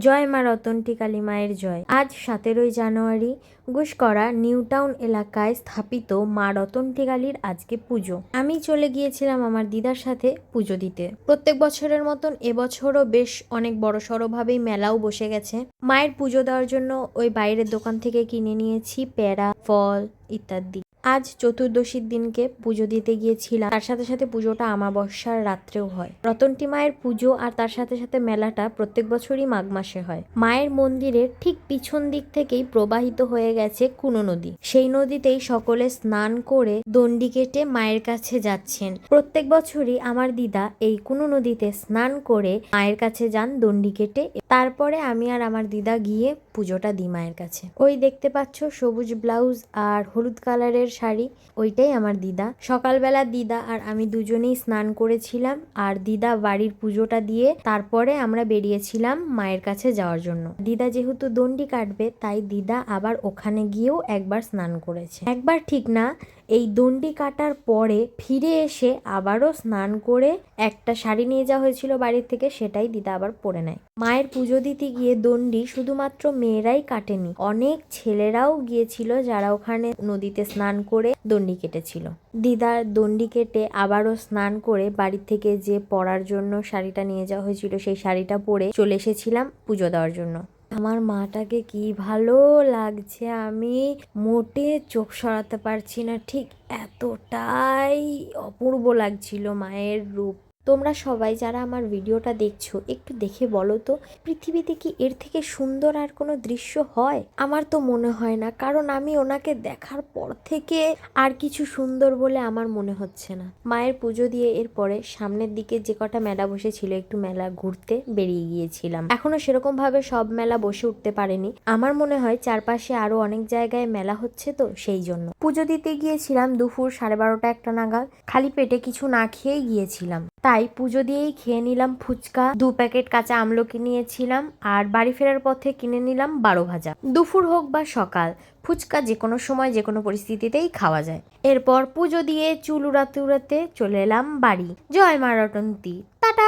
জয় মা রতন্টি কালী মায়ের জয়। আজ 17ই জানুয়ারি গুসকরা নিউ টাউন এলাকায় স্থাপিত মা রতন্টি কালীর আজকে পুজো। আমি চলে গিয়েছিলাম আমার দিদার সাথে পুজো দিতে। প্রত্যেক বছরের মতন এবছরও বেশ অনেক বড়সড় ভাবেই মেলাও বসে গেছে। মায়ের পুজো দেওয়ার জন্য ওই বাইরের দোকান থেকে কিনে নিয়েছি প্যাড়া, ফল ইত্যাদি। আজ চতুর্দশীর দিনকে পুজো দিতে গিয়েছিলাম, তার সাথে সাথে পুজোটা আমাবস্যার রাত্রেও হয়। রতন্টি মায়ের পুজো আর তার সাথে সাথে মেলাটা প্রত্যেক বছরই মাঘ মাসে হয়। মায়ের মন্দিরের ঠিক পিছন দিক থেকেই প্রবাহিত হয়ে গেছে কুনো নদী। সেই নদীতেই সকলে স্নান করে দণ্ডি কেটে মায়ের কাছে যাচ্ছেন। প্রত্যেক বছরই আমার দিদা এই কুনো নদীতে স্নান করে মায়ের কাছে যান দণ্ডি কেটে। তারপরে আমি আর আমার দিদা গিয়ে পুজোটা দিই মায়ের কাছে। ওই দেখতে পাচ্ছ সবুজ ব্লাউজ আর হলুদ কালারের শাড়ি, ওইটাই আমার দিদা। সকালবেলা দিদা আর আমি দুজনেই স্নান করেছিলাম, আর দিদা বাড়ির পুজোটা দিয়ে তারপরে আমরা বেরিয়েছিলাম মায়ের কাছে যাওয়ার জন্য। দিদা যেহেতু দণ্ডি কাটবে তাই দিদা আবার ওখানে গিয়েও একবার স্নান করেছে। একবার ঠিক না, এই দণ্ডি কাটার পরে ফিরে এসে আবারও স্নান করে একটা শাড়ি নিয়ে যাওয়া হয়েছিল বাড়ির থেকে, সেটাই দিদা আবার পরে নেয়। মায়ের পুজো দিতে গিয়ে দণ্ডি শুধুমাত্র মেয়েরাই কাটেনি, অনেক ছেলেরাও গিয়েছিল যারা ওখানে নদীতে স্নান করে দণ্ডি কেটেছিল। দিদার দণ্ডি কেটে আবারও স্নান করে বাড়ির থেকে যে পরার জন্য শাড়িটা নিয়ে যাওয়া হয়েছিল সেই শাড়িটা পরে চলে এসেছিলাম পুজো দেওয়ার জন্য। আমার মাটাকে কি ভালো লাগছে, আমি মোটে চোখ সরাতে পারছি না, ঠিক এতটাই অপূর্ব লাগছিল মায়ের রূপ। তোমরা সবাই যারা আমার ভিডিওটা দেখছো একটু দেখে বলো তো, পৃথিবীতে কি এর থেকে সুন্দর আর কোনো দৃশ্য হয়? আমার তো মনে হয় না, কারণ আমি ওনাকে দেখার পর থেকে আর কিছু সুন্দর বলে আমার মনে হচ্ছে না। মায়ের পুজো দিয়ে এরপরে সামনের দিকে যে কটা মেলা বসেছিল একটু মেলা ঘুরতে বেরিয়ে গিয়েছিলাম। এখনো সেরকম ভাবে সব মেলা বসে উঠতে পারেনি, আমার মনে হয় চারপাশে আরো অনেক জায়গায় মেলা হচ্ছে, তো সেই জন্য। পুজো দিতে গিয়েছিলাম দুপুর 12:30 একটা নাগাদ। খালি পেটে কিছু না খেয়েই গিয়েছিলাম, তাই পুজো দিয়েই খেয়ে নিলাম ফুচকা, 2 প্যাকেট কাঁচা আমলকি নিয়েছিলাম, আর বাড়ি ফেরার পথে কিনে নিলাম 12 ভাজা। দুপুর হোক বা সকাল, ফুচকা যে কোনো সময় যে কোনো পরিস্থিতিতেই খাওয়া যায়। এরপর পুজো দিয়ে চুল উড়াতে উড়াতে চলে এলাম বাড়ি। জয় মা রটন্তি, টাটা।